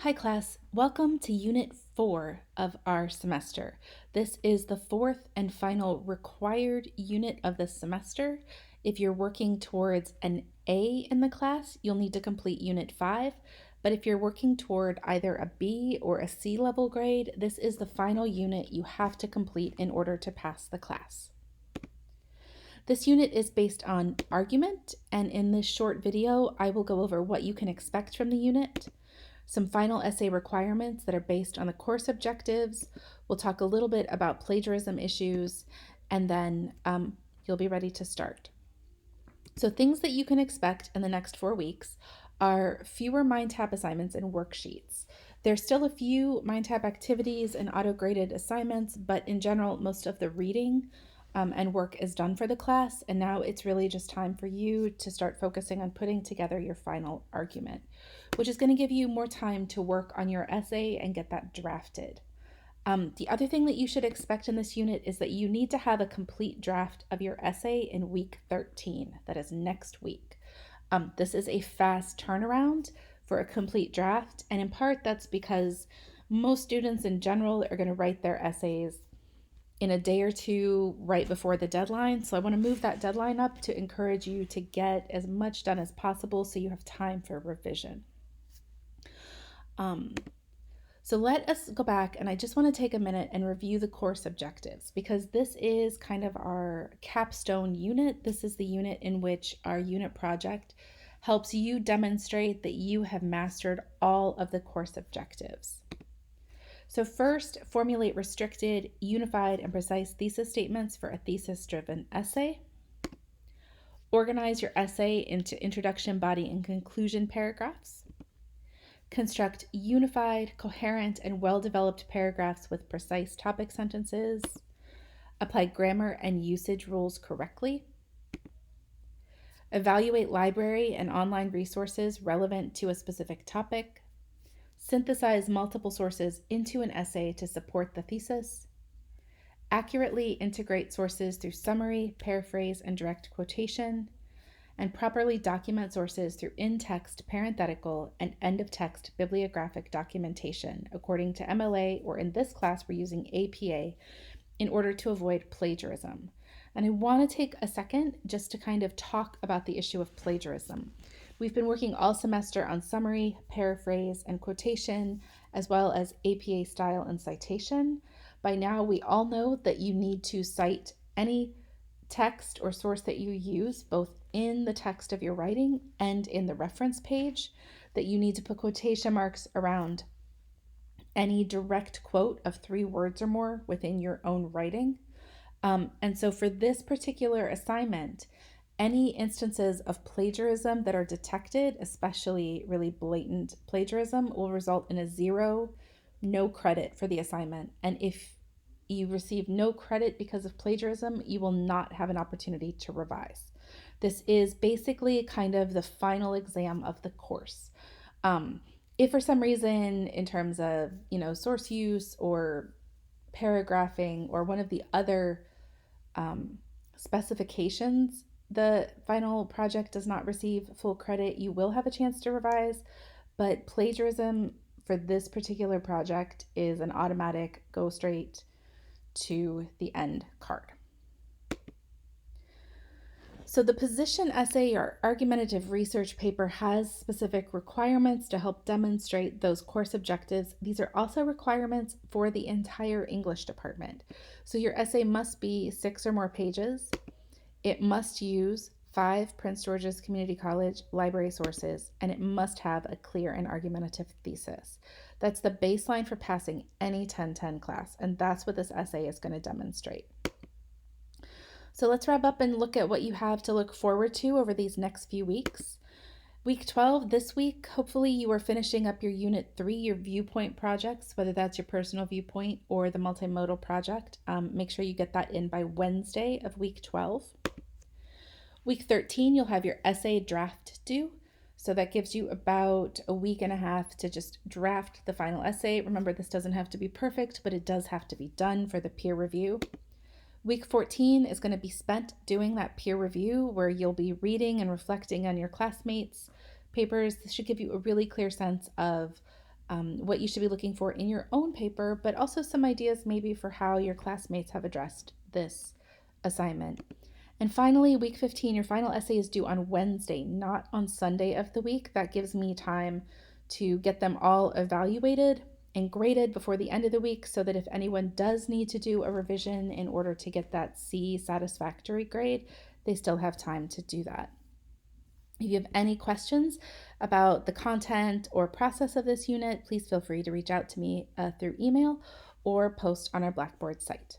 Hi class, welcome to Unit 4 of our semester. This is the fourth and final required unit of the semester. If you're working towards an A in the class, you'll need to complete Unit 5, but if you're working toward either a B or a C level grade, this is the final unit you have to complete in order to pass the class. This unit is based on argument, and in this short video, I will go over what you can expect from the unit, some final essay requirements that are based on the course objectives. We'll talk a little bit about plagiarism issues, and then you'll be ready to start. So things that you can expect in the next 4 weeks are fewer MindTap assignments and worksheets. There's still a few MindTap activities and auto-graded assignments, but in general, most of the reading and work is done for the class, and now it's really just time for you to start focusing on putting together your final argument, which is going to give you more time to work on your essay and get that drafted. The other thing that you should expect in this unit is that you need to have a complete draft of your essay in week 13. That is next week. This is a fast turnaround for a complete draft, and in part that's because most students in general are going to write their essays in a day or two right before the deadline. So I want to move that deadline up to encourage you to get as much done as possible so you have time for revision. So let us go back, and I just want to take a minute and review the course objectives, because this is kind of our capstone unit. This is the unit in which our unit project helps you demonstrate that you have mastered all of the course objectives. So first, formulate restricted, unified, and precise thesis statements for a thesis-driven essay. Organize your essay into introduction, body, and conclusion paragraphs. Construct unified, coherent, and well-developed paragraphs with precise topic sentences. Apply grammar and usage rules correctly. Evaluate library and online resources relevant to a specific topic. Synthesize multiple sources into an essay to support the thesis. Accurately integrate sources through summary, paraphrase, and direct quotation. And properly document sources through in-text, parenthetical, and end-of-text bibliographic documentation according to MLA, or in this class we're using APA, in order to avoid plagiarism. And I want to take a second just to kind of talk about the issue of plagiarism. We've been working all semester on summary, paraphrase, and quotation, as well as APA style and citation. By now, we all know that you need to cite any text or source that you use, both in the text of your writing and in the reference page, that you need to put quotation marks around any direct quote of 3 words or more within your own writing. And so for this particular assignment, any instances of plagiarism that are detected, especially really blatant plagiarism, will result in a 0, no credit for the assignment. And if you receive no credit because of plagiarism, you will not have an opportunity to revise. This is basically kind of the final exam of the course. If for some reason, in terms of, source use or paragraphing or one of the other specifications, the final project does not receive full credit, you will have a chance to revise, but plagiarism for this particular project is an automatic go straight to the end card. So the position essay or argumentative research paper has specific requirements to help demonstrate those course objectives. These are also requirements for the entire English department. So your essay must be 6 or more pages. It must use 5 Prince George's Community College library sources, and it must have a clear and argumentative thesis. That's the baseline for passing any 1010 class, and that's what this essay is going to demonstrate. So let's wrap up and look at what you have to look forward to over these next few weeks. Week 12, this week, hopefully you are finishing up your Unit 3, your viewpoint projects, whether that's your personal viewpoint or the multimodal project. Make sure you get that in by Wednesday of week 12. Week 13, you'll have your essay draft due. So that gives you about a week and a half to just draft the final essay. Remember, this doesn't have to be perfect, but it does have to be done for the peer review. Week 14 is going to be spent doing that peer review where you'll be reading and reflecting on your classmates' papers. This should give you a really clear sense of what you should be looking for in your own paper, but also some ideas maybe for how your classmates have addressed this assignment. And finally, week 15, your final essay is due on Wednesday, not on Sunday of the week. That gives me time to get them all evaluated and graded before the end of the week so that if anyone does need to do a revision in order to get that C satisfactory grade, they still have time to do that. If you have any questions about the content or process of this unit, please feel free to reach out to me through email or post on our Blackboard site.